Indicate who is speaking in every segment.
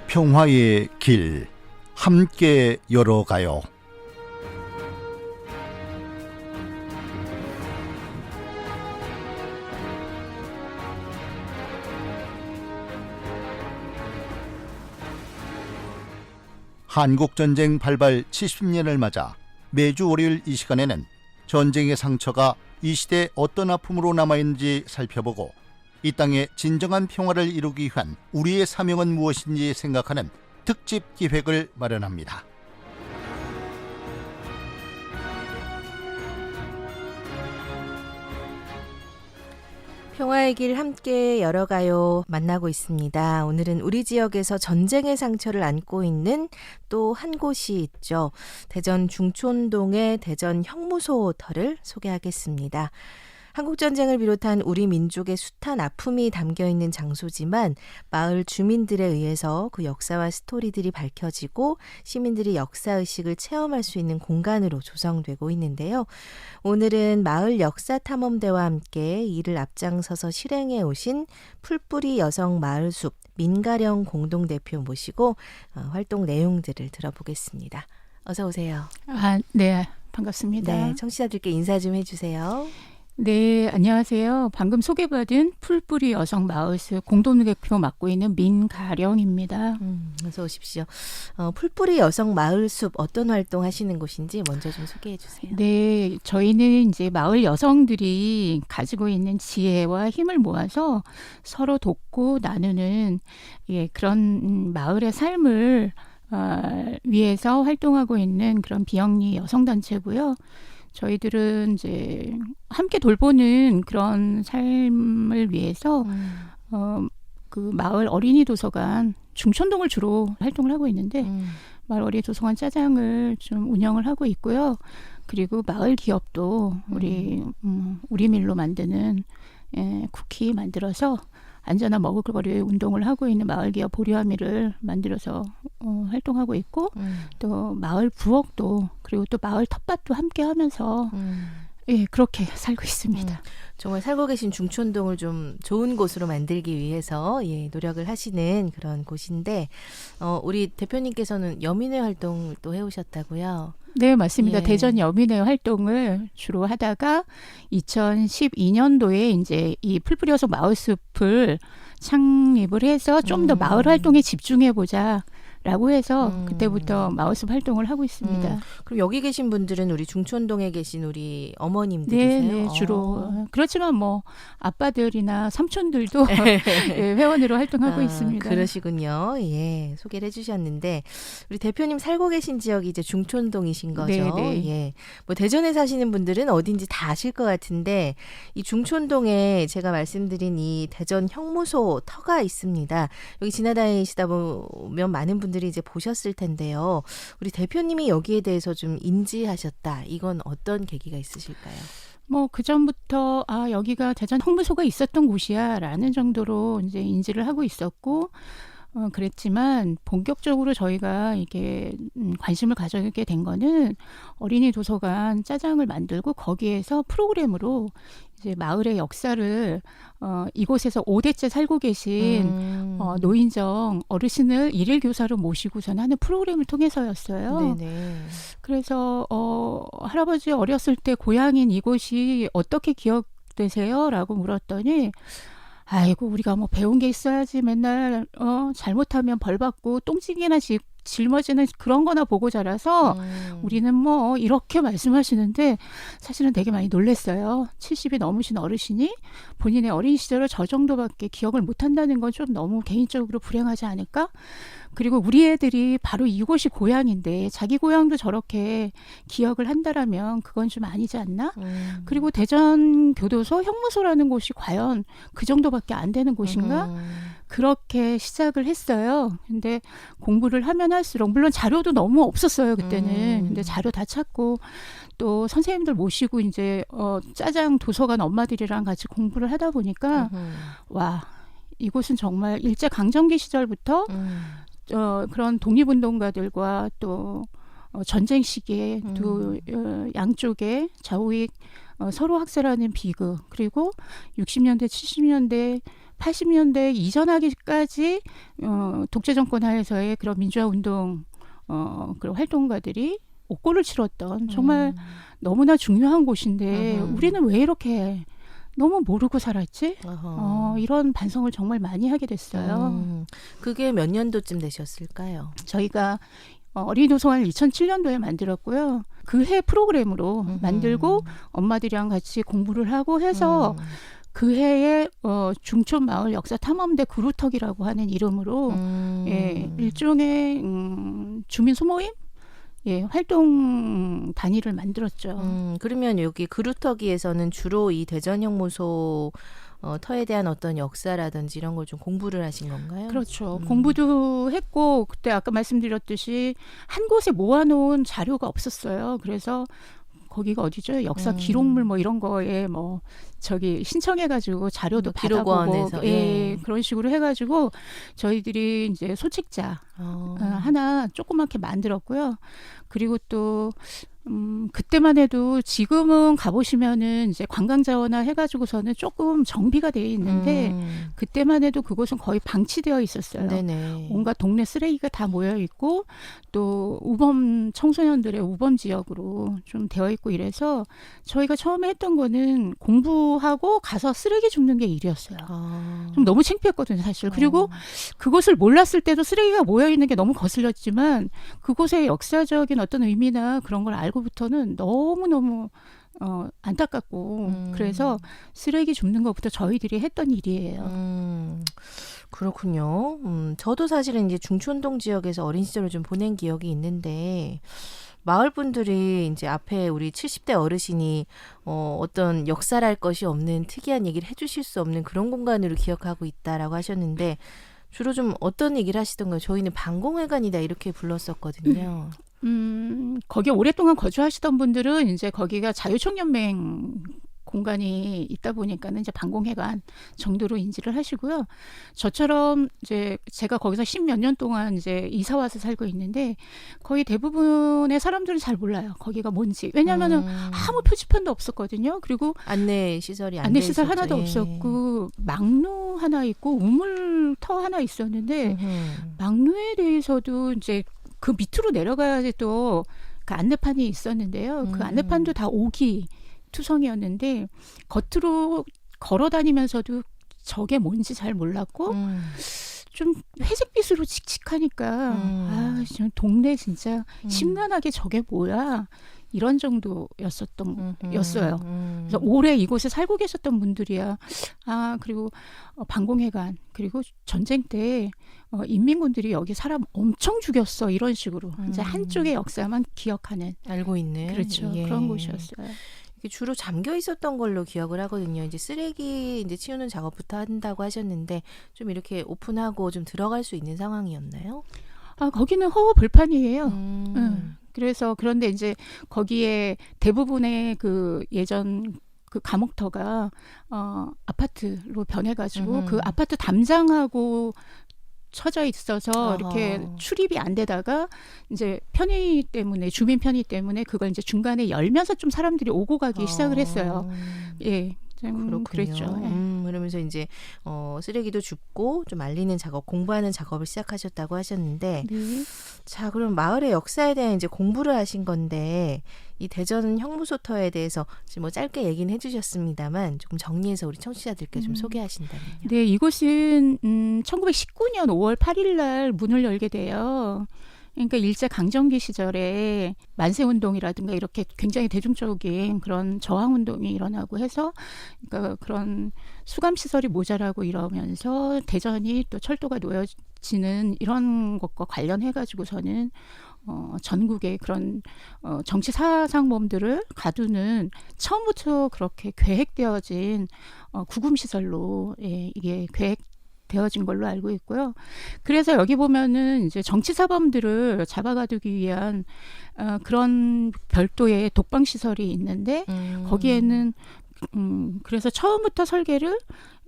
Speaker 1: 평화의 길 함께 열어가요. 한국전쟁 발발 70년을 맞아 매주 월요일 이 시간에는 전쟁의 상처가 이 시대에 어떤 아픔으로 남아있는지 살펴보고 이 땅의 진정한 평화를 이루기 위한 우리의 사명은 무엇인지 생각하는 특집 기획을 마련합니다.
Speaker 2: 평화의 길 함께 열어가요 만나고 있습니다. 오늘은 우리 지역에서 전쟁의 상처를 안고 있는 또 한 곳이 있죠. 대전 중촌동의 대전 형무소터를 소개하겠습니다. 한국전쟁을 비롯한 우리 민족의 숱한 아픔이 담겨있는 장소지만 마을 주민들에 의해서 그 역사와 스토리들이 밝혀지고 시민들이 역사의식을 체험할 수 있는 공간으로 조성되고 있는데요. 오늘은 마을 역사탐험대와 함께 이를 앞장서서 실행해 오신 풀뿌리 여성 마을숲 민가령 공동대표 모시고 활동 내용들을 들어보겠습니다. 어서 오세요.
Speaker 3: 네, 반갑습니다.
Speaker 2: 네, 청취자들께 인사 좀 해주세요.
Speaker 3: 네, 안녕하세요. 방금 소개받은 풀뿌리 여성 마을숲 공동대표 맡고 있는 민가령입니다.
Speaker 2: 어서 오십시오. 풀뿌리 여성 마을숲 어떤 활동 하시는 곳인지 먼저 좀 소개해 주세요.
Speaker 3: 네, 저희는 이제 마을 여성들이 가지고 있는 지혜와 힘을 모아서 서로 돕고 나누는 그런 마을의 삶을 위해서 활동하고 있는 그런 비영리 여성단체고요. 저희들은 이제 함께 돌보는 그런 삶을 위해서 그 마을 어린이 도서관 중촌동을 주로 활동을 하고 있는데 마을 어린이 도서관 짜장을 좀 운영을 하고 있고요. 그리고 마을 기업도 우리 밀로 만드는 쿠키 만들어서 안전한 먹을거리 운동을 하고 있는 마을기업 보리와미를 만들어서 활동하고 있고 또 마을 부엌도 그리고 또 마을 텃밭도 함께 하면서 그렇게 살고 있습니다.
Speaker 2: 정말 살고 계신 중촌동을 좀 좋은 곳으로 만들기 위해서 노력을 하시는 그런 곳인데 우리 대표님께서는 여민회 활동을 또 해오셨다고요?
Speaker 3: 네, 맞습니다. 대전 여민회 활동을 주로 하다가 2012년도에 이제 이 풀뿌리 여성 마을숲을 창립을 해서 좀 더 마을 활동에 집중해보자. 라고 해서 그때부터 마을숲 활동을 하고 있습니다.
Speaker 2: 그럼 여기 계신 분들은 우리 중촌동에 계신 우리 어머님들이세요?
Speaker 3: 네, 주로. 그렇지만 뭐 아빠들이나 삼촌들도 회원으로 활동하고 있습니다.
Speaker 2: 그러시군요. 소개를 해주셨는데 우리 대표님 살고 계신 지역이 이제 중촌동이신 거죠?
Speaker 3: 네.
Speaker 2: 뭐 대전에 사시는 분들은 어딘지 다 아실 것 같은데 이 중촌동에 제가 말씀드린 이 대전 형무소 터가 있습니다. 여기 지나다니시다 보면 많은 분들이 이제 보셨을 텐데요. 우리 대표님이 여기에 대해서 좀 인지하셨다. 이건 어떤 계기가 있으실까요?
Speaker 3: 뭐 그전부터 여기가 대전 형무소가 있었던 곳이야라는 정도로 이제 인지를 하고 있었고 그랬지만 본격적으로 저희가 이게 관심을 가지게 된 거는 어린이 도서관 짜장을 만들고 거기에서 프로그램으로 이제 마을의 역사를 이곳에서 5대째 살고 계신 노인정 어르신을 일일 교사로 모시고선 하는 프로그램을 통해서였어요.
Speaker 2: 네네.
Speaker 3: 그래서 할아버지 어렸을 때 고향인 이곳이 어떻게 기억되세요? 라고 물었더니 아이고 우리가 뭐 배운 게 있어야지 맨날 잘못하면 벌 받고 똥찌개나 짊어지는 그런 거나 보고 자라서 우리는 뭐 이렇게 말씀하시는데 사실은 되게 많이 놀랐어요. 70이 넘으신 어르신이 본인의 어린 시절을 저 정도밖에 기억을 못한다는 건 좀 너무 개인적으로 불행하지 않을까? 그리고 우리 애들이 바로 이곳이 고향인데 자기 고향도 저렇게 기억을 한다라면 그건 좀 아니지 않나? 그리고 대전 교도소 형무소라는 곳이 과연 그 정도밖에 안 되는 곳인가? 그렇게 시작을 했어요. 근데 공부를 하면 할수록 물론 자료도 너무 없었어요 그때는. 근데 자료 다 찾고 또 선생님들 모시고 이제 짜장 도서관 엄마들이랑 같이 공부를 하다 보니까 와 이곳은 정말 일제 강점기 시절부터 그런 독립운동가들과 또 전쟁 시기에 또 양쪽에 좌우익 서로 학살하는 비극, 그리고 60년대, 70년대, 80년대 이전하기까지 독재 정권 하에서의 그런 민주화 운동 그런 활동가들이 옥고를 치렀던 정말 너무나 중요한 곳인데 우리는 왜 이렇게 너무 모르고 살았지? 이런 반성을 정말 많이 하게 됐어요.
Speaker 2: 그게 몇 년도쯤 되셨을까요?
Speaker 3: 저희가 어린이 도서관을 2007년도에 만들었고요. 그 해 프로그램으로 만들고 엄마들이랑 같이 공부를 하고 해서 그 해에 중촌 마을 역사 탐험대 그루터기라고 하는 이름으로 예, 일종의 주민 소모임 예, 활동 단위를 만들었죠.
Speaker 2: 그러면 여기 그루터기에서는 주로 이 대전 형무소 터에 대한 어떤 역사라든지 이런 걸 좀 공부를 하신 건가요?
Speaker 3: 그렇죠. 공부도 했고 그때 아까 말씀드렸듯이 한 곳에 모아놓은 자료가 없었어요. 그래서 거기가 어디죠? 역사 기록물 뭐 이런 거에 뭐 저기 신청해가지고 자료도 받아보고
Speaker 2: 기록원에서
Speaker 3: 예, 그런 식으로 해가지고 저희들이 이제 소책자 하나 조그맣게 만들었고요. 그리고 또 그때만 해도 지금은 가보시면은 이제 관광자원화 해가지고서는 조금 정비가 되어 있는데 그때만 해도 그곳은 거의 방치되어 있었어요.
Speaker 2: 네네.
Speaker 3: 온갖 동네 쓰레기가 다 모여 있고 또 우범 청소년들의 우범 지역으로 좀 되어 있고 이래서 저희가 처음에 했던 거는 공부하고 가서 쓰레기 줍는 게 일이었어요. 좀 너무 창피했거든요, 사실. 그리고 그곳을 몰랐을 때도 쓰레기가 모여 있는 게 너무 거슬렸지만 그곳의 역사적인 어떤 의미나 그런 걸 알고부터는 너무너무 안타깝고 그래서 쓰레기 줍는 것부터 저희들이 했던 일이에요.
Speaker 2: 그렇군요. 저도 사실은 이제 중촌동 지역에서 어린 시절을 좀 보낸 기억이 있는데 마을 분들이 이제 앞에 우리 70대 어르신이 어떤 역사랄 것이 없는 특이한 얘기를 해주실 수 없는 그런 공간으로 기억하고 있다라고 하셨는데 주로 좀 어떤 얘기를 하시던가요? 저희는 방공회관이다 이렇게 불렀었거든요.
Speaker 3: 거기에 오랫동안 거주하시던 분들은 이제 거기가 자유총연맹 공간이 있다 보니까는 이제 방공회관 정도로 인지를 하시고요. 저처럼 이제 제가 거기서 10몇 년 동안 이제 이사 와서 살고 있는데 거의 대부분의 사람들은 잘 몰라요. 거기가 뭔지. 왜냐하면은 아무 표지판도 없었거든요. 그리고
Speaker 2: 안내 시설이
Speaker 3: 안내 시설 하나도 없었고 막루 하나 있고 우물터 하나 있었는데 막루에 대해서도 이제 그 밑으로 내려가야지 또 그 안내판이 있었는데요. 그 안내판도 다 오기 투성이었는데 겉으로 걸어 다니면서도 저게 뭔지 잘 몰랐고 좀 회색빛으로 칙칙하니까 동네 진짜 심란하게 저게 뭐야 이런 정도였어요. 그래서 오래 이곳에 살고 계셨던 분들이야. 그리고 방공회관 그리고 전쟁 때 인민군들이 여기 사람 엄청 죽였어 이런 식으로 이제 한쪽의 역사만 기억하는
Speaker 2: 알고 있는
Speaker 3: 그렇죠.
Speaker 2: 예.
Speaker 3: 그런 곳이었어요.
Speaker 2: 주로 잠겨 있었던 걸로 기억을 하거든요. 이제 쓰레기 이제 치우는 작업부터 한다고 하셨는데 좀 이렇게 오픈하고 좀 들어갈 수 있는 상황이었나요?
Speaker 3: 거기는 허허 벌판이에요. 그래서 그런데 이제 거기에 대부분의 그 예전 그 감옥터가 아파트로 변해가지고 그 아파트 담장하고 쳐져 있어서 이렇게 출입이 안 되다가 이제 편의 때문에 주민 편의 때문에 그걸 이제 중간에 열면서 좀 사람들이 오고 가기 시작을 했어요. 예.
Speaker 2: 그렇군요.
Speaker 3: 그랬죠.
Speaker 2: 그러면서 이제 쓰레기도 줍고 좀 알리는 작업, 공부하는 작업을 시작하셨다고 하셨는데,
Speaker 3: 네.
Speaker 2: 자 그럼 마을의 역사에 대한 이제 공부를 하신 건데 이 대전 형무소터에 대해서 지금 뭐 짧게 얘기는 해주셨습니다만 조금 정리해서 우리 청취자들께 좀 소개하신다면요.
Speaker 3: 네, 이곳은 1919년 5월 8일 날 문을 열게 돼요. 그러니까 일제 강점기 시절에 만세운동이라든가 이렇게 굉장히 대중적인 그런 저항운동이 일어나고 해서 그러니까 그런 수감시설이 모자라고 이러면서 대전이 또 철도가 놓여지는 이런 것과 관련해가지고서는 전국의 그런 정치 사상범들을 가두는 처음부터 그렇게 계획되어진 구금시설로 이게 되어진 걸로 알고 있고요. 그래서 여기 보면은 이제 정치사범들을 잡아가두기 위한 그런 별도의 독방 시설이 있는데 거기에는 그래서 처음부터 설계를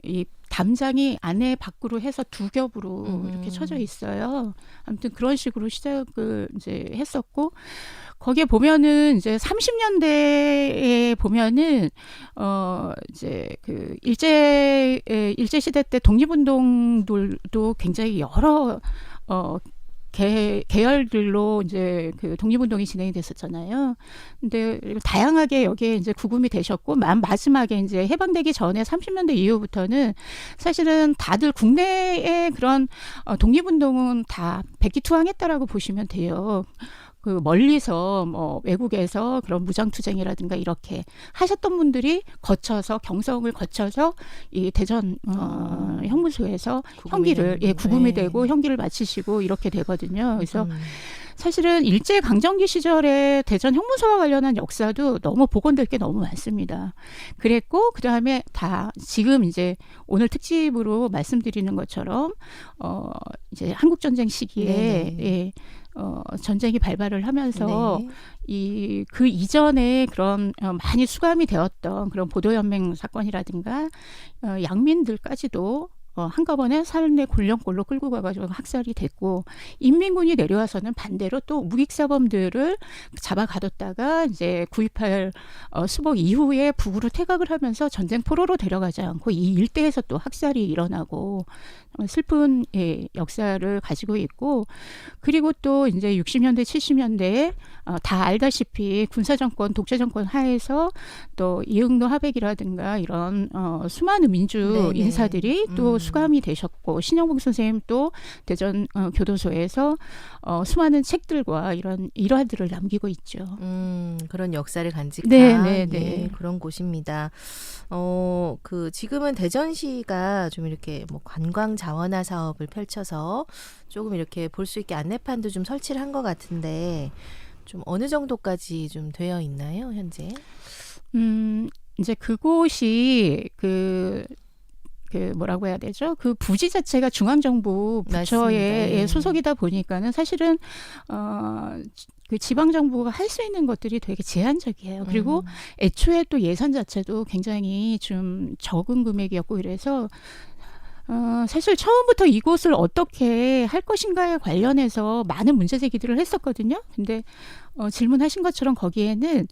Speaker 3: 이 담장이 안에 밖으로 해서 두 겹으로 이렇게 쳐져 있어요. 아무튼 그런 식으로 시작을 이제 했었고, 거기에 보면은 이제 30년대에 보면은 이제 그 일제 시대 때 독립운동들도 굉장히 여러 계열들로 이제 그 독립운동이 진행이 됐었잖아요. 근데 다양하게 여기에 이제 구금이 되셨고, 마지막에 이제 해방되기 전에 30년대 이후부터는 사실은 다들 국내의 그런 독립운동은 다 백기투항했다라고 보시면 돼요. 그 멀리서 뭐 외국에서 그런 무장투쟁이라든가 이렇게 하셨던 분들이 경성을 거쳐서 이 대전 형무소에서 구금이 되고 형기를 마치시고 이렇게 되거든요. 그래서 사실은 일제 강점기 시절에 대전 형무소와 관련한 역사도 너무 복원될 게 너무 많습니다. 그랬고, 그 다음에 다 지금 이제 오늘 특집으로 말씀드리는 것처럼 이제 한국 전쟁 시기에 전쟁이 발발을 하면서 그 이전에 그런 많이 수감이 되었던 그런 보도연맹 사건이라든가 양민들까지도 한꺼번에 산내 곤령골로 끌고 가가지고 학살이 됐고, 인민군이 내려와서는 반대로 또 무익사범들을 잡아 가뒀다가 이제 9.28 수복 이후에 북으로 퇴각을 하면서 전쟁 포로로 데려가지 않고 이 일대에서 또 학살이 일어나고 슬픈 역사를 가지고 있고, 그리고 또 이제 60년대 70년대에 다 알다시피 군사정권 독재정권 하에서 또 이응노 하백이라든가 이런 수많은 민주 인사들이 또 수감이 되셨고, 신영복 선생님 또 대전 교도소에서 수많은 책들과 이런 일화들을 남기고 있죠.
Speaker 2: 그런 역사를 간직한
Speaker 3: 네.
Speaker 2: 그런 곳입니다. 그 지금은 대전시가 좀 이렇게 뭐 관광 자원화 사업을 펼쳐서 조금 이렇게 볼 수 있게 안내판도 좀 설치를 한 것 같은데, 좀 어느 정도까지 좀 되어 있나요, 현재?
Speaker 3: 이제 그곳이 그 뭐라고 해야 되죠? 그 부지 자체가 중앙정부 부처에 소속이다 보니까는 사실은 그 지방정부가 할 수 있는 것들이 되게 제한적이에요. 그리고 애초에 또 예산 자체도 굉장히 좀 적은 금액이었고, 이래서 사실 처음부터 이곳을 어떻게 할 것인가에 관련해서 많은 문제 제기들을 했었거든요. 근데 질문하신 것처럼 거기에는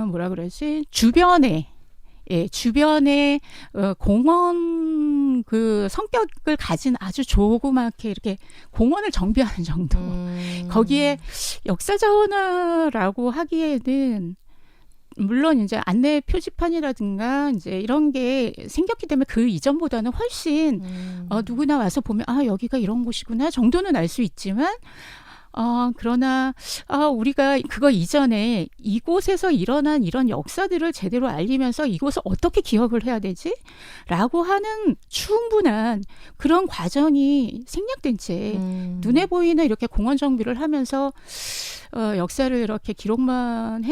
Speaker 3: 뭐라 그러지? 주변에 공원 그 성격을 가진 아주 조그맣게 이렇게 공원을 정비하는 정도. 거기에 역사 자원화라고 하기에는 물론 이제 안내 표지판이라든가 이제 이런 게 생겼기 때문에 그 이전보다는 훨씬 누구나 와서 보면 여기가 이런 곳이구나 정도는 알 수 있지만, 그러나 우리가 그거 이전에 이곳에서 일어난 이런 역사들을 제대로 알리면서 이곳을 어떻게 기억을 해야 되지? 라고 하는 충분한 그런 과정이 생략된 채 눈에 보이는 이렇게 공원 정비를 하면서 역사를 이렇게 기록만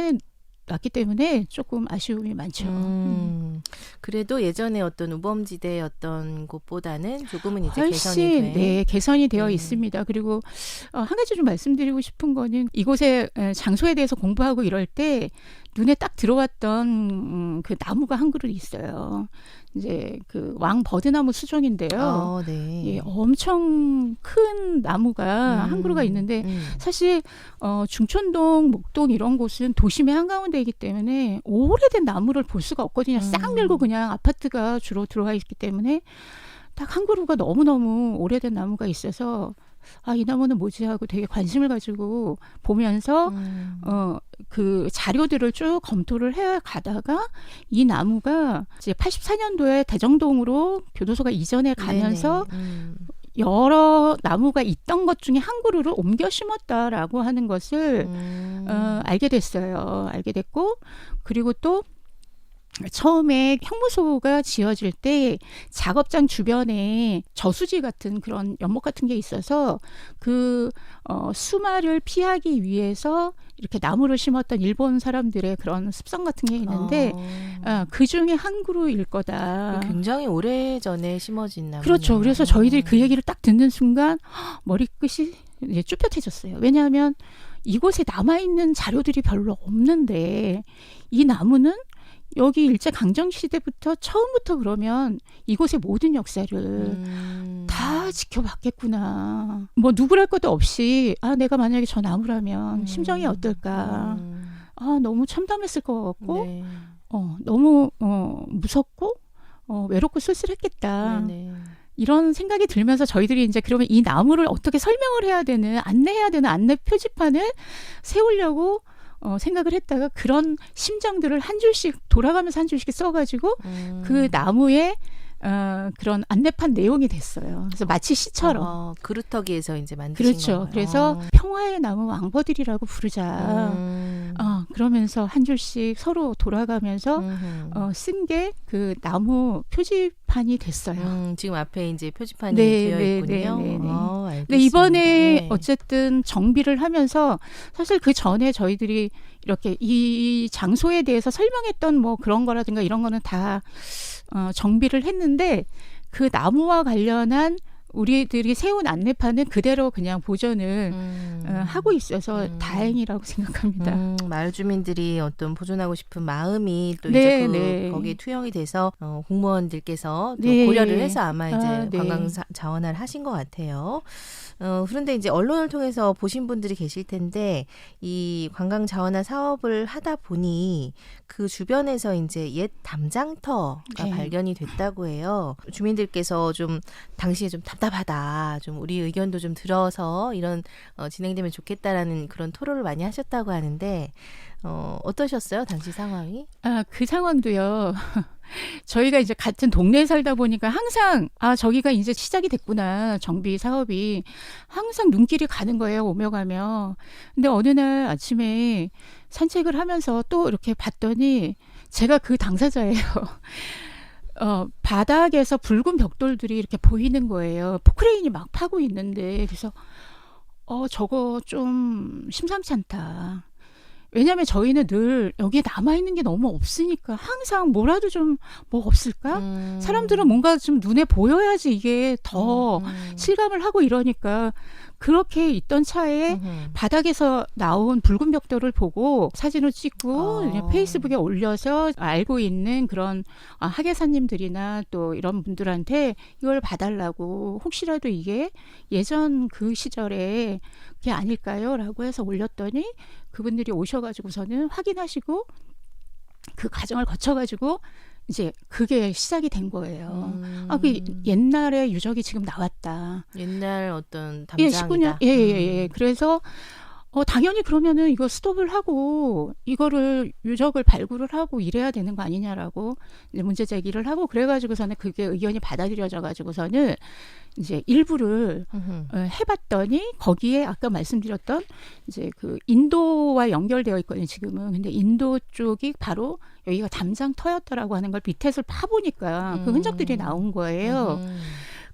Speaker 3: 놨기 때문에 조금 아쉬움이 많죠.
Speaker 2: 그래도 예전에 어떤 우범지대였던 곳보다는 조금은 이제
Speaker 3: 훨씬 개선이 되어 있습니다. 그리고 한 가지 좀 말씀드리고 싶은 거는, 이곳의 장소에 대해서 공부하고 이럴 때 눈에 딱 들어왔던 그 나무가 한 그루 있어요. 이제 그 왕버드나무 수종인데요. 예, 엄청 큰 나무가 한 그루가 있는데, 사실 중촌동, 목동 이런 곳은 도심의 한가운데이기 때문에 오래된 나무를 볼 수가 없거든요. 싹 밀고 그냥 아파트가 주로 들어와 있기 때문에 딱 한 그루가 너무너무 오래된 나무가 있어서 이 나무는 뭐지 하고 되게 관심을 가지고 보면서 그 자료들을 쭉 검토를 해 가다가 이 나무가 이제 84년도에 대정동으로 교도소가 이전해 가면서 여러 나무가 있던 것 중에 한 그루를 옮겨 심었다라고 하는 것을 알게 됐어요. 알게 됐고, 그리고 또 처음에 형무소가 지어질 때 작업장 주변에 저수지 같은 그런 연못 같은 게 있어서 그 수마를 피하기 위해서 이렇게 나무를 심었던 일본 사람들의 그런 습성 같은 게 있는데 그 중에 한 그루일 거다.
Speaker 2: 굉장히 오래전에 심어진 나무.
Speaker 3: 그렇죠. 그래서 저희들이 그 얘기를 딱 듣는 순간 머리끝이 이제 쭈뼛해졌어요. 왜냐하면 이곳에 남아있는 자료들이 별로 없는데 이 나무는 여기 일제 강점 시대부터 처음부터 그러면 이곳의 모든 역사를 다 지켜봤겠구나. 뭐 누구랄 것도 없이 내가 만약에 저 나무라면 심정이 어떨까. 너무 참담했을 것 같고
Speaker 2: 네.
Speaker 3: 너무 무섭고 외롭고 쓸쓸했겠다.
Speaker 2: 네네.
Speaker 3: 이런 생각이 들면서 저희들이 이제 그러면 이 나무를 어떻게 설명을 해야 되는, 안내해야 되는 안내 표지판을 세우려고 생각을 했다가 그런 심정들을 한 줄씩 돌아가면서 한 줄씩 써가지고 그 나무에 그런 안내판 내용이 됐어요. 그래서 마치 시처럼.
Speaker 2: 그루터기에서 이제 만드신
Speaker 3: 그렇죠.
Speaker 2: 거예요.
Speaker 3: 그래서 평화의 나무 왕버들이라고 부르자. 그러면서 한 줄씩 서로 돌아가면서 쓴 게 그 나무 표지판이 됐어요.
Speaker 2: 지금 앞에 이제 표지판이
Speaker 3: 네,
Speaker 2: 되어
Speaker 3: 네,
Speaker 2: 있군요.
Speaker 3: 네, 네, 네.
Speaker 2: 알겠습니다.
Speaker 3: 근데 이번에
Speaker 2: 네.
Speaker 3: 어쨌든 정비를 하면서 사실 그 전에 저희들이 이렇게 이 장소에 대해서 설명했던 뭐 그런 거라든가 이런 거는 다 정비를 했는데 그 나무와 관련한 우리들이 세운 안내판은 그대로 그냥 보존을 하고 있어서 다행이라고 생각합니다.
Speaker 2: 마을 주민들이 어떤 보존하고 싶은 마음이 또
Speaker 3: 네,
Speaker 2: 이제
Speaker 3: 네.
Speaker 2: 거기에 투영이 돼서 공무원들께서 또
Speaker 3: 네.
Speaker 2: 고려를 해서 아마 이제
Speaker 3: 네.
Speaker 2: 관광 자원화를 하신 것 같아요. 그런데 이제 언론을 통해서 보신 분들이 계실 텐데 이 관광 자원화 사업을 하다 보니 그 주변에서 이제 옛 담장터가
Speaker 3: 네.
Speaker 2: 발견이 됐다고 해요. 주민들께서 좀 당시에 좀 답답하다, 좀 우리 의견도 좀 들어서 이런 진행되면 좋겠다라는 그런 토론을 많이 하셨다고 하는데 어떠셨어요? 당시 상황이?
Speaker 3: 그 상황도요. 저희가 이제 같은 동네에 살다 보니까 항상 저기가 이제 시작이 됐구나. 정비 사업이 항상 눈길이 가는 거예요. 오며 가며. 근데 어느 날 아침에 산책을 하면서 또 이렇게 봤더니 제가 그 당사자예요. 바닥에서 붉은 벽돌들이 이렇게 보이는 거예요. 포크레인이 막 파고 있는데 그래서 저거 좀 심상치 않다. 왜냐하면 저희는 늘 여기에 남아있는 게 너무 없으니까 항상 뭐라도 좀 뭐 없을까? 사람들은 뭔가 좀 눈에 보여야지 이게 더 실감을 하고 이러니까 그렇게 있던 차에 바닥에서 나온 붉은 벽돌을 보고 사진을 찍고 그냥 페이스북에 올려서 알고 있는 그런 학예사님들이나 또 이런 분들한테 이걸 봐달라고 혹시라도 이게 예전 그 시절에 그게 아닐까요? 라고 해서 올렸더니 그분들이 오셔가지고서는 확인하시고 그 과정을 거쳐가지고 이제 그게 시작이 된 거예요. 그 옛날에 유적이 지금 나왔다.
Speaker 2: 옛날 어떤
Speaker 3: 예,
Speaker 2: 담장이다.
Speaker 3: 19년. 예. 그래서 당연히 그러면은 이거 스톱을 하고 이거를 유적을 발굴을 하고 이래야 되는 거 아니냐라고 이제 문제 제기를 하고 그래가지고서는 그게 의견이 받아들여져 가지고서는 이제 일부를 해봤더니 거기에 아까 말씀드렸던 이제 그 인도와 연결되어 있거든요 지금은. 근데 인도 쪽이 바로 여기가 담장터였다라고 하는 걸 밑에서 파보니까 그 흔적들이 나온 거예요.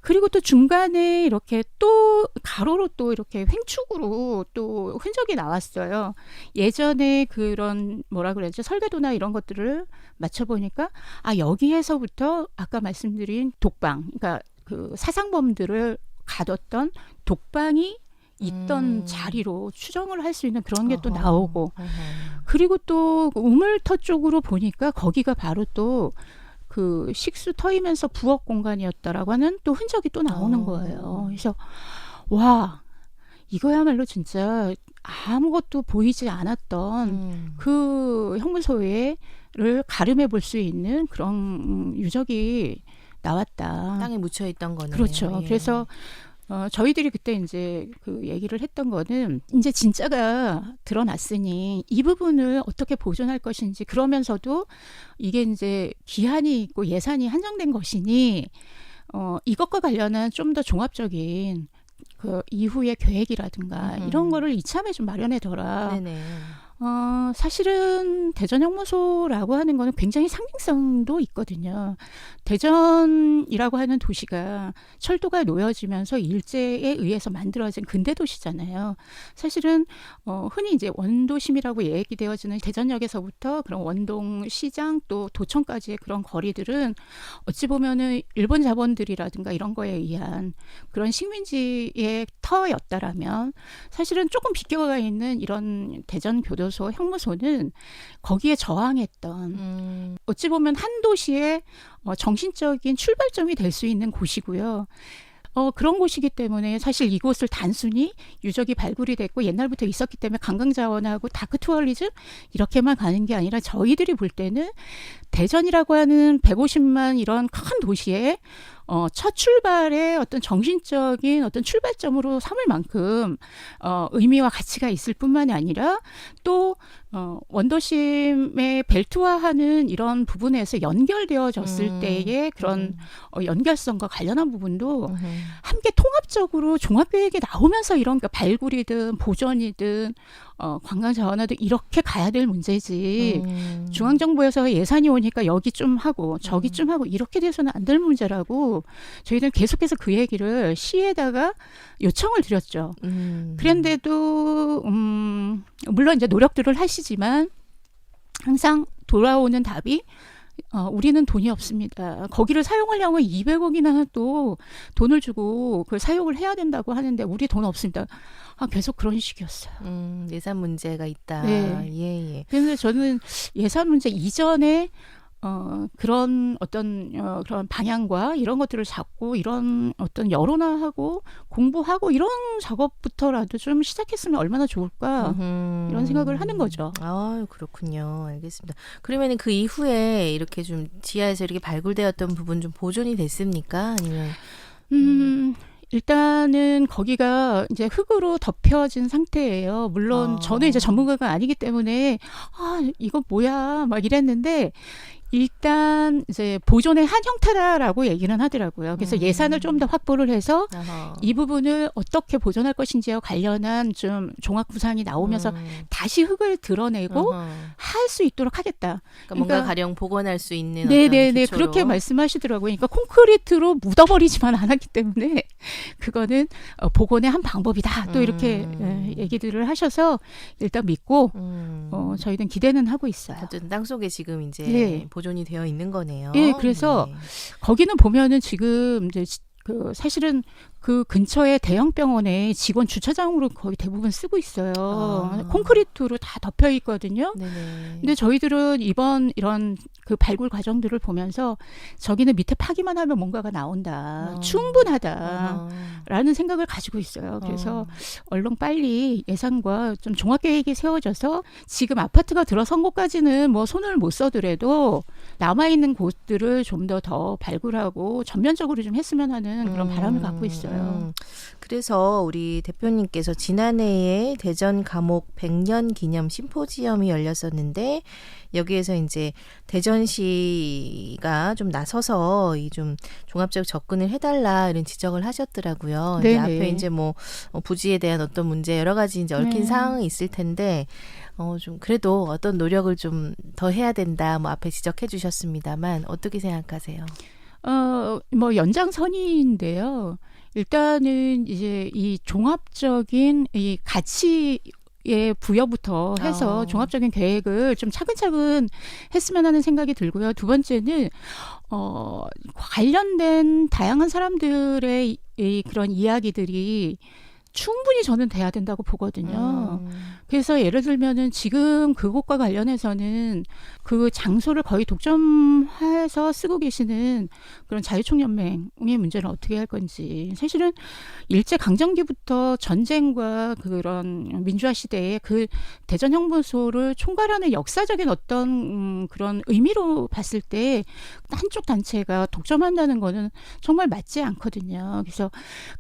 Speaker 3: 그리고 또 중간에 이렇게 또 가로로 또 이렇게 횡축으로 또 흔적이 나왔어요. 예전에 그런 뭐라 그랬죠? 설계도나 이런 것들을 맞춰보니까 여기에서부터 아까 말씀드린 독방, 그러니까 그 사상범들을 가뒀던 독방이 있던 자리로 추정을 할 수 있는 그런 게 또 나오고 그리고 또 우물터 쪽으로 보니까 거기가 바로 또 그 식수 터이면서 부엌 공간이었다라고 하는 또 흔적이 또 나오는 거예요. 그래서 와 이거야말로 진짜 아무것도 보이지 않았던 그 형무소를 가름해 볼 수 있는 그런 유적이 나왔다.
Speaker 2: 땅에 묻혀 있던 거네요.
Speaker 3: 그렇죠.
Speaker 2: 예.
Speaker 3: 그래서 저희들이 그때 이제 그 얘기를 했던 거는 이제 진짜가 드러났으니 이 부분을 어떻게 보존할 것인지 그러면서도 이게 이제 기한이 있고 예산이 한정된 것이니 이것과 관련한 좀 더 종합적인 그 이후의 계획이라든가 이런 거를 이참에 좀 마련해둬라.
Speaker 2: 네네.
Speaker 3: 사실은 대전 형무소라고 하는 거는 굉장히 상징성도 있거든요. 대전이라고 하는 도시가 철도가 놓여지면서 일제에 의해서 만들어진 근대 도시잖아요. 사실은 흔히 이제 원도심이라고 얘기되어지는 대전역에서부터 그런 원동 시장 또 도청까지의 그런 거리들은 어찌 보면은 일본 자본들이라든가 이런 거에 의한 그런 식민지의 터였다라면 사실은 조금 비껴가 있는 이런 대전 교도 교도소, 형무소는 거기에 저항했던 어찌 보면 한 도시의 정신적인 출발점이 될 수 있는 곳이고요. 그런 곳이기 때문에 사실 이곳을 단순히 유적이 발굴이 됐고 옛날부터 있었기 때문에 관광자원하고 다크 투어리즘 이렇게만 가는 게 아니라 저희들이 볼 때는 대전이라고 하는 150만 이런 큰 도시에 첫 출발의 어떤 정신적인 어떤 출발점으로 삼을 만큼 의미와 가치가 있을 뿐만이 아니라 또 원더심의 벨트화하는 이런 부분에서 연결되어졌을 때의 그런 연결성과 관련한 부분도 함께 통합적으로 종합계획에 나오면서 이런 그러니까 발굴이든 보존이든 관광 자원화도 이렇게 가야 될 문제지 중앙정부에서 예산이 오니까 여기 좀 하고 저기 좀 하고 이렇게 돼서는 안 될 문제라고 저희들은 계속해서 그 얘기를 시에다가 요청을 드렸죠. 그런데도 물론 이제 노력들을 하시지만 항상 돌아오는 답이 우리는 돈이 없습니다. 거기를 사용하려면 200억이나 또 돈을 주고 그걸 사용을 해야 된다고 하는데 우리 돈 없습니다. 계속 그런 식이었어요.
Speaker 2: 예산 문제가 있다.
Speaker 3: 네.
Speaker 2: 예.
Speaker 3: 그런데 저는 예산 문제 이전에 그런 어떤 그런 방향과 이런 것들을 잡고 이런 어떤 여론화하고 공부하고 이런 작업부터라도 좀 시작했으면 얼마나 좋을까 이런 생각을 하는 거죠.
Speaker 2: 그렇군요. 알겠습니다. 그러면 그 이후에 이렇게 좀 지하에서 이렇게 발굴되었던 부분 좀 보존이 됐습니까? 아니면
Speaker 3: 일단은 거기가 이제 흙으로 덮여진 상태예요. 물론 저는 이제 전문가가 아니기 때문에 이거 뭐야 막 이랬는데 일단 이제 보존의 한 형태다라고 얘기는 하더라고요. 그래서 예산을 좀 더 확보를 해서 이 부분을 어떻게 보존할 것인지와 관련한 좀 종합 구상이 나오면서 다시 흙을 드러내고 할 수 있도록 하겠다.
Speaker 2: 그러니까 뭔가 가령 복원할 수 있는
Speaker 3: 네네네
Speaker 2: 어떤 기초로.
Speaker 3: 그렇게 말씀하시더라고요. 그러니까 콘크리트로 묻어버리지만 않았기 때문에 그거는 복원의 한 방법이다. 또 이렇게 얘기들을 하셔서 일단 믿고 저희는 기대는 하고 있어요.
Speaker 2: 어쨌든 땅 속에 지금 이제
Speaker 3: 네.
Speaker 2: 보존이 되어 있는 거네요.
Speaker 3: 예, 그래서 거기는 보면은 지금 이제 그 사실은 그 근처에 대형 병원에 직원 주차장으로 거의 대부분 쓰고 있어요. 콘크리트로 다 덮여 있거든요.
Speaker 2: 네네.
Speaker 3: 근데 저희들은 이번 이런 그 발굴 과정들을 보면서 저기는 밑에 파기만 하면 뭔가가 나온다. 충분하다라는 생각을 가지고 있어요. 그래서 얼른 빨리 예산과 좀 종합계획이 세워져서 지금 아파트가 들어선 곳까지는 뭐 손을 못 써더라도 남아있는 곳들을 좀 더 발굴하고 전면적으로 좀 했으면 하는 그런 바람을 갖고 있어요.
Speaker 2: 그래서 우리 대표님께서 지난해에 대전 감옥 100년 기념 심포지엄이 열렸었는데 여기에서 이제 대전시가 좀 나서서 이 좀 종합적 접근을 해달라 이런 지적을 하셨더라고요. 이제 앞에 이제 뭐 부지에 대한 어떤 문제 여러 가지 이제 얽힌 사항이 있을 텐데 좀 그래도 어떤 노력을 좀 더 해야 된다. 뭐 앞에 지적해 주셨습니다만 어떻게 생각하세요?
Speaker 3: 뭐 연장선인데요. 일단은 이제 이 종합적인 이 가치의 부여부터 해서 종합적인 계획을 좀 차근차근 했으면 하는 생각이 들고요. 두 번째는 관련된 다양한 사람들의 이 그런 이야기들이 충분히 저는 돼야 된다고 보거든요. 그래서 예를 들면은 지금 그곳과 관련해서는 그 장소를 거의 독점해서 쓰고 계시는 그런 자유총연맹의 문제는 어떻게 할 건지. 사실은 일제 강점기부터 전쟁과 그런 민주화 시대에 그 대전 형무소를 총괄하는 역사적인 어떤 그런 의미로 봤을 때 한쪽 단체가 독점한다는 거는 정말 맞지 않거든요. 그래서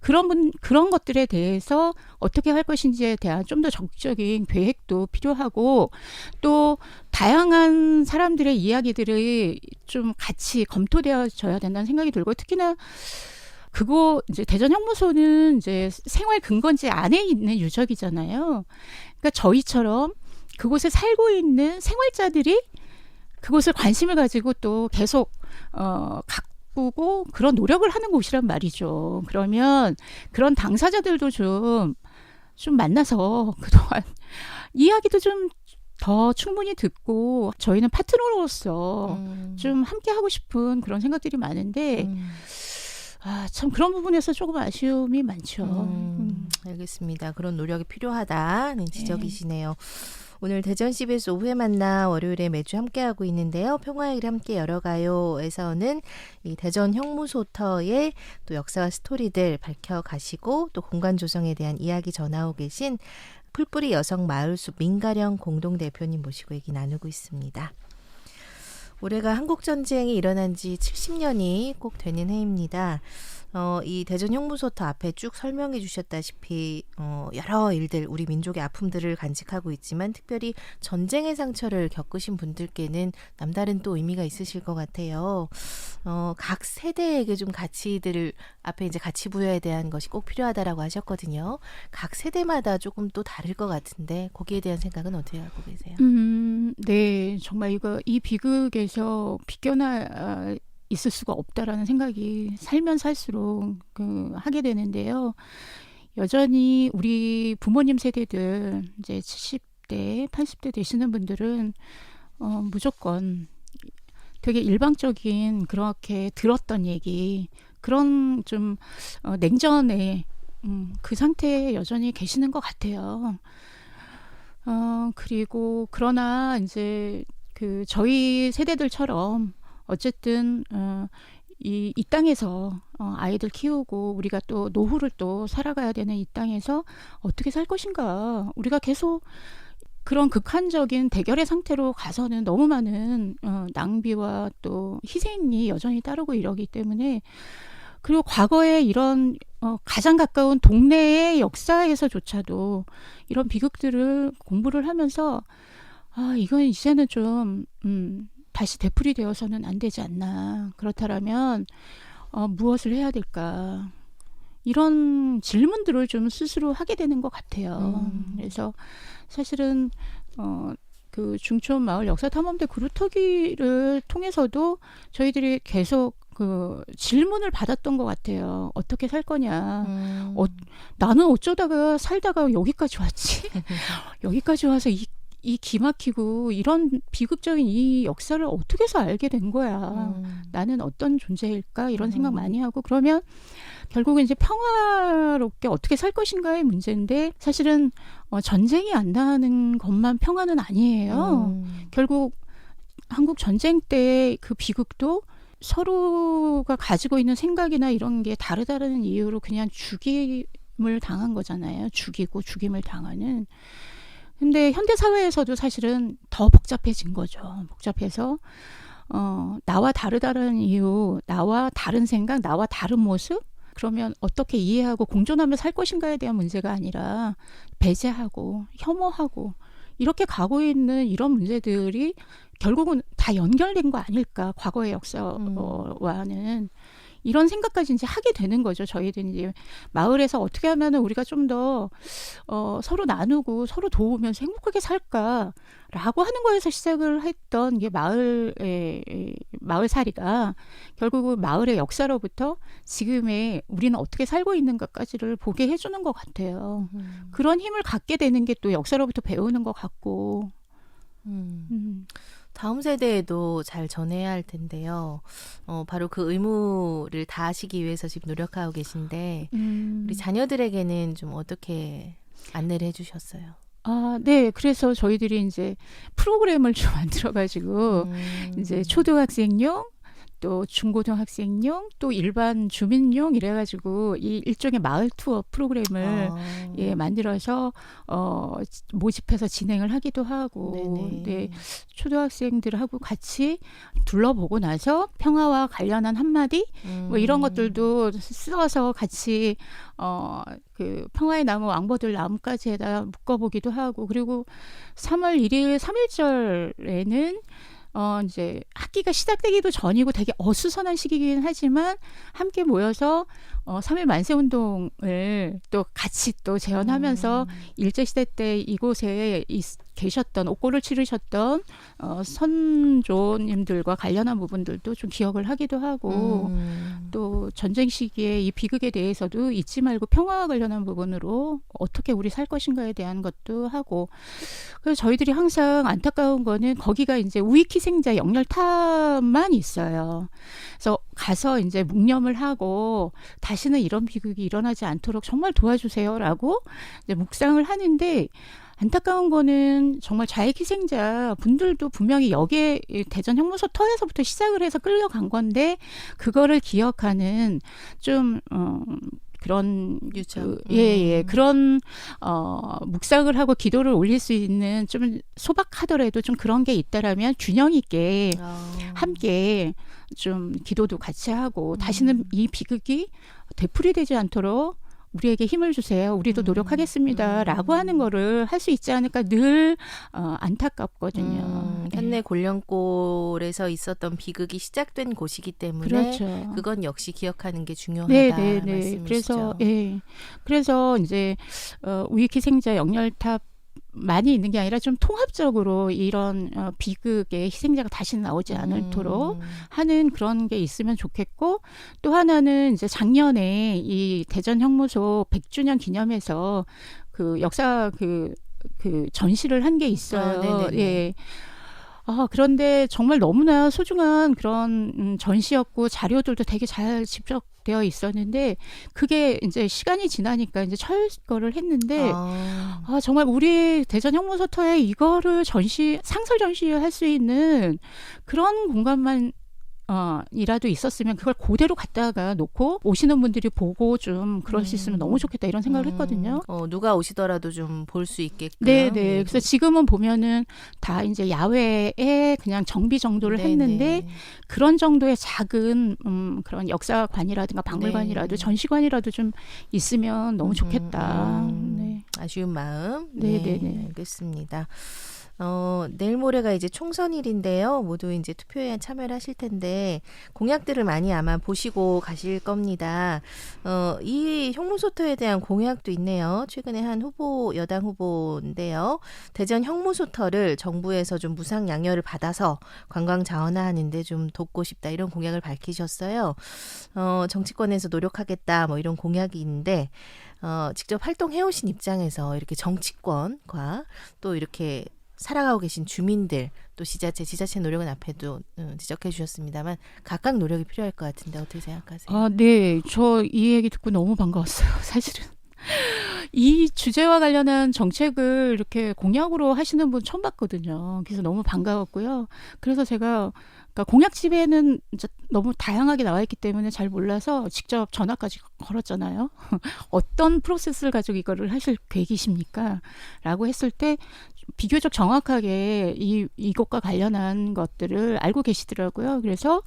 Speaker 3: 그런 것들에 대해서 어떻게 할 것인지에 대한 좀 더 적극적인 계획도 필요하고 또 다양한 사람들의 이야기들이 좀 같이 검토되어져야 된다는 생각이 들고 특히나 그거 이제 대전 형무소는 이제 생활 근거지 안에 있는 유적이잖아요. 그러니까 저희처럼 그곳에 살고 있는 생활자들이 그곳을 관심을 가지고 또 계속 가꾸고 그런 노력을 하는 곳이란 말이죠. 그러면 그런 당사자들도 좀 만나서 그동안 이야기도 좀 더 충분히 듣고 저희는 파트너로서 좀 함께 하고 싶은 그런 생각들이 많은데 참 그런 부분에서 조금 아쉬움이 많죠.
Speaker 2: 알겠습니다. 그런 노력이 필요하다는 지적이시네요. 오늘 대전 CBS 오후에 만나 월요일에 매주 함께하고 있는데요. 평화의 길 함께 열어가요에서는 이 대전 형무소터의 또 역사와 스토리들 밝혀가시고 또 공간 조성에 대한 이야기 전하고 계신 풀뿌리 여성 마을숲 민가령 공동대표님 모시고 얘기 나누고 있습니다. 올해가 한국전쟁이 일어난 지 70년이 꼭 되는 해입니다. 이 대전 형무소터 앞에 쭉 설명해 주셨다시피 여러 일들, 우리 민족의 아픔들을 간직하고 있지만 특별히 전쟁의 상처를 겪으신 분들께는 남다른 또 의미가 있으실 것 같아요. 각 세대에게 좀 가치들을 앞에 이제 가치 부여에 대한 것이 꼭 필요하다라고 하셨거든요. 각 세대마다 조금 또 다를 것 같은데 거기에 대한 생각은 어떻게 하고 계세요?
Speaker 3: 네, 정말 이 비극에서 비껴나 있을 수가 없다라는 생각이 살면 살수록 하게 되는데요. 여전히 우리 부모님 세대들 이제 70대, 80대 되시는 분들은 무조건 되게 일방적인 그렇게 들었던 얘기, 그런 좀 냉전의 그 상태에 여전히 계시는 것 같아요. 그리고 그러나 이제 저희 세대들처럼 어쨌든 이 땅에서 아이들 키우고 우리가 또 노후를 또 살아가야 되는 이 땅에서 어떻게 살 것인가, 우리가 계속 그런 극한적인 대결의 상태로 가서는 너무 많은 낭비와 또 희생이 여전히 따르고 이러기 때문에, 그리고 과거에 이런 가장 가까운 동네의 역사에서조차도 이런 비극들을 공부를 하면서 이건 이제는 좀 다시 되풀이되어서는 안 되지 않나. 그렇다면 무엇을 해야 될까? 이런 질문들을 좀 스스로 하게 되는 것 같아요. 그래서 사실은 그 중촌 마을 역사탐험대 그루터기를 통해서도 저희들이 계속 질문을 받았던 것 같아요. 어떻게 살 거냐. 나는 어쩌다가 살다가 여기까지 왔지? 여기까지 와서 이 기막히고 이런 비극적인 이 역사를 어떻게 해서 알게 된 거야. 나는 어떤 존재일까? 이런 생각 많이 하고, 그러면 결국은 이제 평화롭게 어떻게 살 것인가의 문제인데, 사실은 전쟁이 안 나는 것만 평화는 아니에요. 결국 한국 전쟁 때 그 비극도 서로가 가지고 있는 생각이나 이런 게 다르다는 이유로 그냥 죽임을 당한 거잖아요. 죽이고 죽임을 당하는. 근데 현대 사회에서도 사실은 더 복잡해진 거죠. 복잡해서 나와 다르다는 이유, 나와 다른 생각, 나와 다른 모습, 그러면 어떻게 이해하고 공존하며 살 것인가에 대한 문제가 아니라 배제하고 혐오하고 이렇게 가고 있는 이런 문제들이 결국은 다 연결된 거 아닐까, 과거의 역사와는. 이런 생각까지 이제 하게 되는 거죠. 저희들이 이제 마을에서 어떻게 하면 우리가 좀 더 서로 나누고 서로 도우면서 행복하게 살까라고 하는 거에서 시작을 했던 게 마을살이가 결국은 마을의 역사로부터 지금의 우리는 어떻게 살고 있는가까지를 보게 해주는 것 같아요. 그런 힘을 갖게 되는 게 또 역사로부터 배우는 것 같고.
Speaker 2: 다음 세대에도 잘 전해야 할 텐데요. 바로 그 의무를 다하시기 위해서 지금 노력하고 계신데 우리 자녀들에게는 좀 어떻게 안내를 해주셨어요?
Speaker 3: 네. 그래서 저희들이 이제 프로그램을 좀 만들어가지고 이제 초등학생용, 또 중고등학생용, 또 일반 주민용 이래가지고 이 일종의 마을 투어 프로그램을 만들어서 모집해서 진행을 하기도 하고, 네, 초등학생들하고 같이 둘러보고 나서 평화와 관련한 한마디 뭐 이런 것들도 써서 같이 그 평화의 나무 왕버들 나무까지에다 묶어보기도 하고, 그리고 3월 1일 3.1절에는 이제 학기가 시작되기도 전이고 되게 어수선한 시기이긴 하지만 함께 모여서 3.1 만세운동을 또 같이 또 재현하면서 일제시대 때 이곳에 계셨던, 옥고를 치르셨던 선조님들과 관련한 부분들도 좀 기억을 하기도 하고, 또 전쟁 시기에 이 비극에 대해서도 잊지 말고 평화와 관련한 부분으로 어떻게 우리 살 것인가에 대한 것도 하고. 그래서 저희들이 항상 안타까운 거는 거기가 이제 우익희생자 영렬탑만 있어요. 그래서 가서 이제 묵념을 하고 다시는 이런 비극이 일어나지 않도록 정말 도와주세요라고 이제 묵상을 하는데, 안타까운 거는 정말 자익 희생자 분들도 분명히 여기에 대전 형무소 터에서부터 시작을 해서 끌려간 건데 그거를 기억하는 좀 그런
Speaker 2: 유참.
Speaker 3: 그런 묵상을 하고 기도를 올릴 수 있는 좀 소박하더라도 좀 그런 게 있다라면 균형 있게 함께 좀 기도도 같이 하고 다시는 이 비극이 되풀이되지 않도록 우리에게 힘을 주세요. 우리도 노력하겠습니다. 라고 하는 거를 할 수 있지 않을까 늘 안타깝거든요.
Speaker 2: 현내 곤령골에서 있었던 비극이 시작된 곳이기 때문에
Speaker 3: 그렇죠.
Speaker 2: 그건 역시 기억하는 게 중요하다 말씀이시죠.
Speaker 3: 그래서 이제 우익희생자 영렬탑 많이 있는 게 아니라 좀 통합적으로 이런 비극의 희생자가 다시 나오지 않도록 하는 그런 게 있으면 좋겠고 또 하나는 이제 작년에 이 대전 형무소 100주년 기념해서 그 역사 그 전시를 한 게 있어요. 예. 그런데 정말 너무나 소중한 그런 전시였고 자료들도 되게 잘 집적되어 있었는데 그게 이제 시간이 지나니까 이제 철거를 했는데 정말 우리 대전 형무소터에 이거를 상설 전시할 수 있는 그런 공간만 이라도 있었으면 그걸 그대로 갖다가 놓고 오시는 분들이 보고 좀 그럴 수 있으면 너무 좋겠다 이런 생각을 했거든요.
Speaker 2: 누가 오시더라도 좀 볼 수 있게끔.
Speaker 3: 네네. 그래서 지금은 보면은 다 이제 야외에 그냥 정비 정도를 했는데 그런 정도의 작은 그런 역사관이라든가 박물관이라도 전시관이라도 좀 있으면 너무 좋겠다. 네.
Speaker 2: 아쉬운 마음.
Speaker 3: 네네네.
Speaker 2: 알겠습니다. 내일 모레가 이제 총선일인데요. 모두 이제 투표에 참여를 하실 텐데 공약들을 많이 아마 보시고 가실 겁니다. 이 형무소터에 대한 공약도 있네요. 최근에 한 여당 후보인데요. 대전 형무소터를 정부에서 좀 무상 양열을 받아서 관광 자원화하는데 좀 돕고 싶다 이런 공약을 밝히셨어요. 정치권에서 노력하겠다 뭐 이런 공약이 있는데 직접 활동해오신 입장에서 이렇게 정치권과 또 이렇게 살아가고 계신 주민들 또 지자체 노력은 앞에도 지적해 주셨습니다만 각각 노력이 필요할 것 같은데 어떻게 생각하세요?
Speaker 3: 네. 저 이 얘기 듣고 너무 반가웠어요. 사실은. 이 주제와 관련한 정책을 이렇게 공약으로 하시는 분 처음 봤거든요. 그래서 너무 반가웠고요. 그래서 제가 공약집에는 너무 다양하게 나와 있기 때문에 잘 몰라서 직접 전화까지 걸었잖아요. 어떤 프로세스를 가지고 이거를 하실 계획이십니까? 라고 했을 때 비교적 정확하게 이것과 관련한 것들을 알고 계시더라고요. 그래서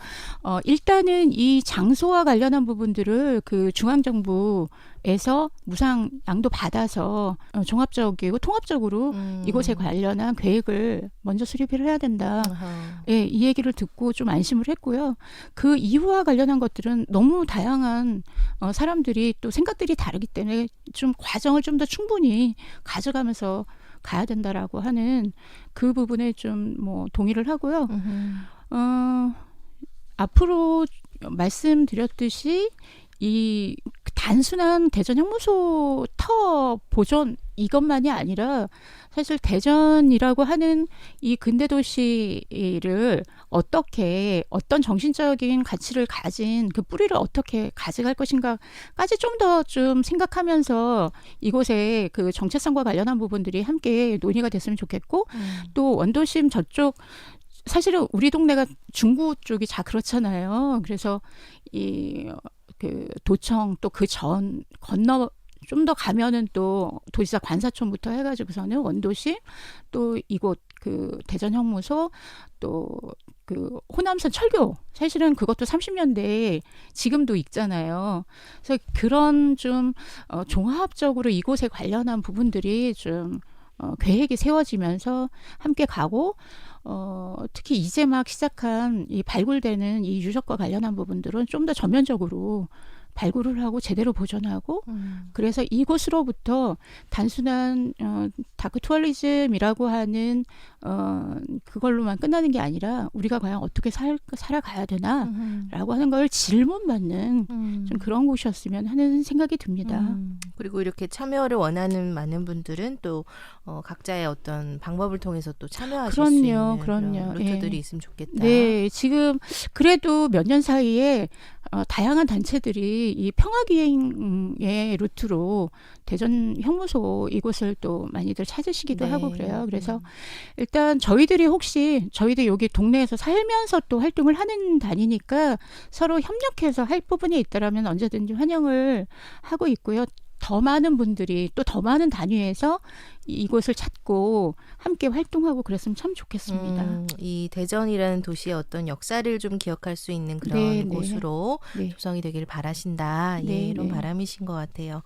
Speaker 3: 일단은 이 장소와 관련한 부분들을 그 중앙정부에서 무상 양도 받아서 종합적이고 통합적으로 이곳에 관련한 계획을 먼저 수립을 해야 된다. 예, 이 얘기를 듣고 좀 안심을 했고요. 그 이후와 관련한 것들은 너무 다양한 사람들이 또 생각들이 다르기 때문에 좀 과정을 좀 더 충분히 가져가면서 가야 된다라고 하는 그 부분에 좀 뭐 동의를 하고요. 앞으로 말씀드렸듯이 이 단순한 대전 형무소 터 보존 이것만이 아니라 사실 대전이라고 하는 이 근대 도시를 어떤 정신적인 가치를 가진 그 뿌리를 어떻게 가져갈 것인가까지 좀 더 좀 생각하면서 이곳에 그 정체성과 관련한 부분들이 함께 논의가 됐으면 좋겠고 또 원도심 저쪽 사실은 우리 동네가 중구 쪽이 다 그렇잖아요. 그래서 그 도청 또 그 전 건너 좀 더 가면은 또 도지사 관사촌부터 해가지고서는 원도심 또 이곳 그 대전 형무소 또 그 호남선 철교 사실은 그것도 30년대에 지금도 있잖아요. 그래서 그런 좀 종합적으로 이곳에 관련한 부분들이 좀 계획이 세워지면서 함께 가고 특히 이제 막 시작한 이 발굴되는 이 유적과 관련한 부분들은 좀 더 전면적으로 발굴을 하고 제대로 보존하고 그래서 이곳으로부터 단순한 다크 투어리즘이라고 하는 그걸로만 끝나는 게 아니라 우리가 과연 어떻게 살아가야 되나라고 하는 걸 질문받는 좀 그런 곳이었으면 하는 생각이 듭니다.
Speaker 2: 그리고 이렇게 참여를 원하는 많은 분들은 또 각자의 어떤 방법을 통해서 또 참여하실 수 있는 그런 루트들이 있으면 좋겠다.
Speaker 3: 네, 지금 그래도 몇 년 사이에 다양한 단체들이 이 평화기행의 루트로 대전 형무소 이곳을 또 많이들 찾으시기도
Speaker 2: 네.
Speaker 3: 하고 그래요. 그래서 일단 저희들이 저희들 여기 동네에서 살면서 또 활동을 하는 단위니까 서로 협력해서 할 부분이 있다라면 언제든지 환영을 하고 있고요. 더 많은 분들이 또 더 많은 단위에서 이곳을 찾고 함께 활동하고 그랬으면 참 좋겠습니다.
Speaker 2: 이 대전이라는 도시의 어떤 역사를 좀 기억할 수 있는 그런
Speaker 3: 네, 네.
Speaker 2: 곳으로
Speaker 3: 네.
Speaker 2: 조성이 되길 바라신다. 예,
Speaker 3: 네,
Speaker 2: 이런
Speaker 3: 네.
Speaker 2: 바람이신 것 같아요.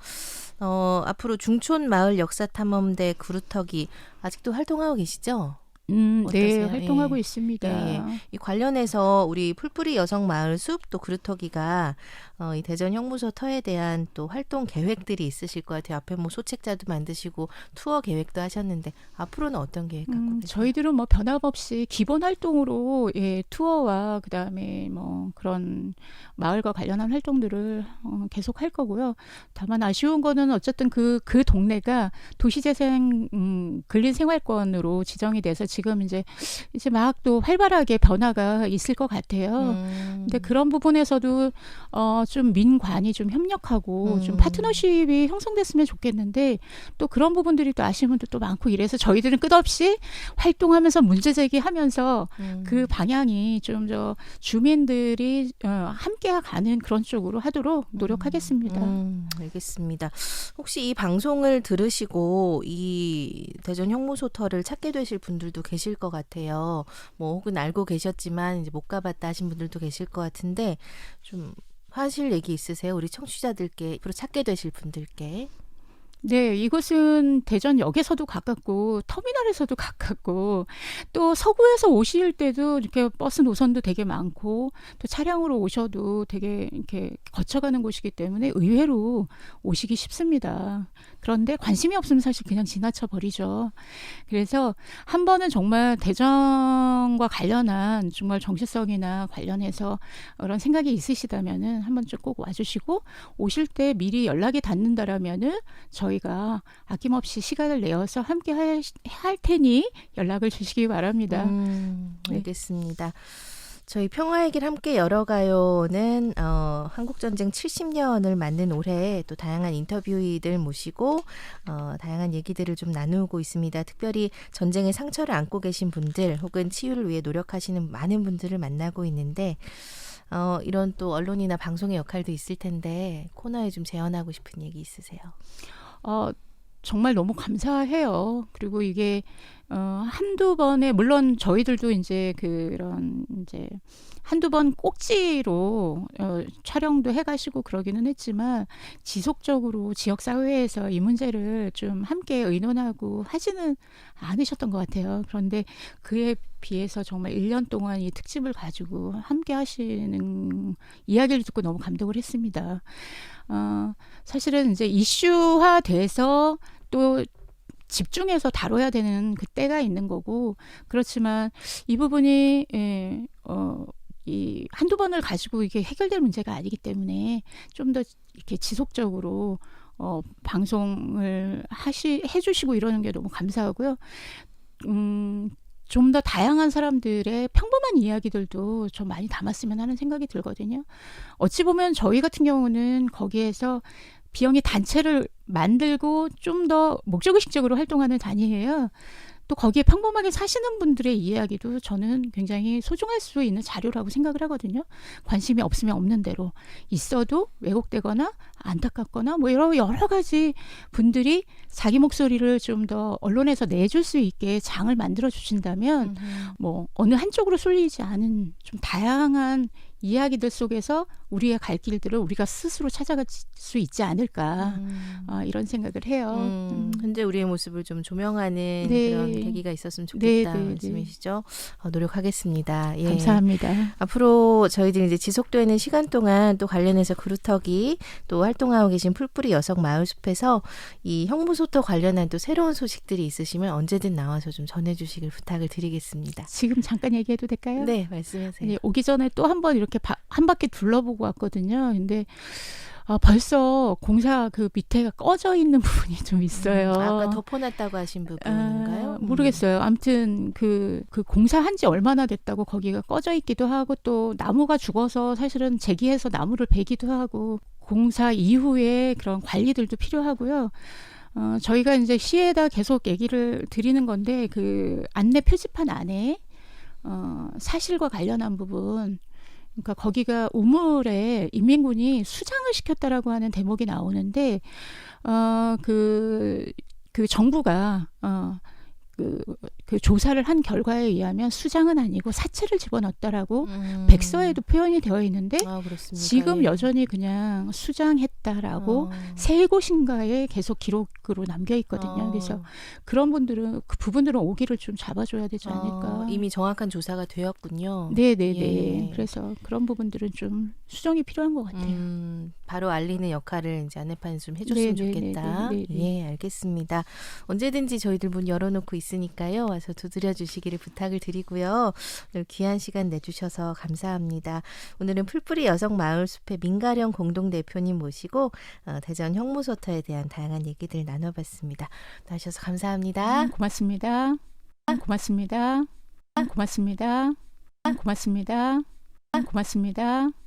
Speaker 2: 앞으로 중촌마을 역사탐험대 그루터기 아직도 활동하고 계시죠?
Speaker 3: 네,
Speaker 2: 어떠세요?
Speaker 3: 활동하고
Speaker 2: 예.
Speaker 3: 있습니다.
Speaker 2: 예, 이 관련해서 우리 풀뿌리 여성마을 숲 또 그루터기가 이 대전 형무소 터에 대한 또 활동 계획들이 있으실 것 같아요. 앞에 뭐 소책자도 만드시고 투어 계획도 하셨는데 앞으로는 어떤 계획 갖고 계세요?
Speaker 3: 저희들은 뭐 변함없이 기본 활동으로 투어와 그다음에 뭐 그런 마을과 관련한 활동들을 계속 할 거고요. 다만 아쉬운 거는 어쨌든 그 동네가 도시재생 근린생활권으로 지정이 돼서 지금 이제 막 또 활발하게 변화가 있을 것 같아요. 근데 그런 부분에서도 좀 민관이 좀 협력하고 좀 파트너십이 형성됐으면 좋겠는데 또 그런 부분들이 또 아쉬운 분도 또 많고 이래서 저희들은 끝없이 활동하면서 문제 제기하면서 그 방향이 좀 더 주민들이 함께 가는 그런 쪽으로 하도록 노력하겠습니다.
Speaker 2: 알겠습니다. 혹시 이 방송을 들으시고 이 대전 형무소터를 찾게 되실 분들도 계실 것 같아요. 뭐 혹은 알고 계셨지만 이제 못 가봤다 하신 분들도 계실 것 같은데 좀 하실 얘기 있으세요? 우리 청취자들께 앞으로 찾게 되실 분들께.
Speaker 3: 네, 이곳은 대전역에서도 가깝고 터미널에서도 가깝고 또 서구에서 오실 때도 이렇게 버스 노선도 되게 많고 또 차량으로 오셔도 되게 이렇게 거쳐가는 곳이기 때문에 의외로 오시기 쉽습니다. 그런데 관심이 없으면 사실 그냥 지나쳐 버리죠. 그래서 한 번은 정말 대전과 관련한 정말 정체성이나 관련해서 그런 생각이 있으시다면은 한 번쯤 꼭 와주시고 오실 때 미리 연락이 닿는다라면은 저희가 아낌없이 시간을 내어서 함께 할 테니 연락을 주시기 바랍니다. 네.
Speaker 2: 알겠습니다. 저희 평화의 길 함께 열어가요는 한국전쟁 70년을 맞는 올해 또 다양한 인터뷰이들 모시고 다양한 얘기들을 좀 나누고 있습니다. 특별히 전쟁의 상처를 안고 계신 분들 혹은 치유를 위해 노력하시는 많은 분들을 만나고 있는데 이런 또 언론이나 방송의 역할도 있을 텐데 코너에 좀 재현하고 싶은 얘기 있으세요?
Speaker 3: 정말 너무 감사해요. 그리고 이게 한두 번에 물론 저희들도 이제 그런 이제 한두 번 꼭지로 촬영도 해가시고 그러기는 했지만 지속적으로 지역 사회에서 이 문제를 좀 함께 의논하고 하지는 않으셨던 것 같아요. 그런데 그에 비해서 정말 1년 동안 이 특집을 가지고 함께 하시는 이야기를 듣고 너무 감동을 했습니다. 사실은 이제 이슈화돼서 또 집중해서 다뤄야 되는 그 때가 있는 거고 그렇지만 이 부분이 이 한두 번을 가지고 이게 해결될 문제가 아니기 때문에 좀 더 이렇게 지속적으로 방송을 해주시고 이러는 게 너무 감사하고요. 좀 더 다양한 사람들의 평범한 이야기들도 좀 많이 담았으면 하는 생각이 들거든요. 어찌 보면 저희 같은 경우는 거기에서 비영리 단체를 만들고 좀 더 목적의식적으로 활동하는 단위예요. 또 거기에 평범하게 사시는 분들의 이야기도 저는 굉장히 소중할 수 있는 자료라고 생각을 하거든요. 관심이 없으면 없는 대로 있어도 왜곡되거나 안타깝거나 뭐 여러 가지 분들이 자기 목소리를 좀 더 언론에서 내줄 수 있게 장을 만들어 주신다면 뭐 어느 한쪽으로 쏠리지 않은 좀 다양한 이야기들 속에서 우리의 갈 길들을 우리가 스스로 찾아갈 수 있지 않을까 이런 생각을 해요.
Speaker 2: 현재 우리의 모습을 좀 조명하는
Speaker 3: 네.
Speaker 2: 그런 계기가 있었으면 좋겠다
Speaker 3: 네, 네,
Speaker 2: 말씀이시죠? 노력하겠습니다. 예.
Speaker 3: 감사합니다.
Speaker 2: 앞으로 저희들이 이제 지속되는 시간 동안 또 관련해서 그루터기 또 활동하고 계신 풀뿌리 여성 마을숲에서 이 형무소터 관련한 또 새로운 소식들이 있으시면 언제든 나와서 좀 전해주시길 부탁을 드리겠습니다.
Speaker 3: 지금 잠깐 얘기해도 될까요?
Speaker 2: 네, 말씀하세요.
Speaker 3: 오기 전에 또 한 번 이렇게 한 바퀴 둘러보고 왔거든요. 근데 벌써 공사 그 밑에가 꺼져 있는 부분이 좀 있어요.
Speaker 2: 아까 덮어놨다고 하신 부분인가요?
Speaker 3: 모르겠어요. 아무튼 그 공사한 지 얼마나 됐다고 거기가 꺼져 있기도 하고 또 나무가 죽어서 사실은 재기해서 나무를 베기도 하고 공사 이후에 그런 관리들도 필요하고요. 저희가 이제 시에다 계속 얘기를 드리는 건데 그 안내 표지판 안에 사실과 관련한 부분 그러니까 거기가 우물에 인민군이 수장을 시켰다라고 하는 대목이 나오는데 그 정부가 그 조사를 한 결과에 의하면 수장은 아니고 사체를 집어넣었다라고 백서에도 표현이 되어 있는데
Speaker 2: 그렇습니까?
Speaker 3: 지금
Speaker 2: 예.
Speaker 3: 여전히 그냥 수장했다라고 세 곳인가에 계속 기록으로 남겨 있거든요. 그래서 그런 분들은 그 부분들은 오기를 좀 잡아줘야 되지 않을까.
Speaker 2: 이미 정확한 조사가 되었군요.
Speaker 3: 네네네.
Speaker 2: 예.
Speaker 3: 그래서 그런 부분들은 좀 수정이 필요한 것 같아요.
Speaker 2: 바로 알리는 역할을 이제 안내판에 좀 해줬으면 좋겠다. 예, 알겠습니다. 언제든지 저희들 문 열어놓고 있으니까요. 와서 두드려 주시기를 부탁을 드리고요. 오늘 귀한 시간 내주셔서 감사합니다. 오늘은 풀뿌리 여성마을숲의 민가령 공동대표님 모시고 대전 형무소터에 대한 다양한 얘기들 나눠봤습니다. 나와주셔서 감사합니다.
Speaker 3: 고맙습니다. 고맙습니다. 고맙습니다. 고맙습니다. 고맙습니다.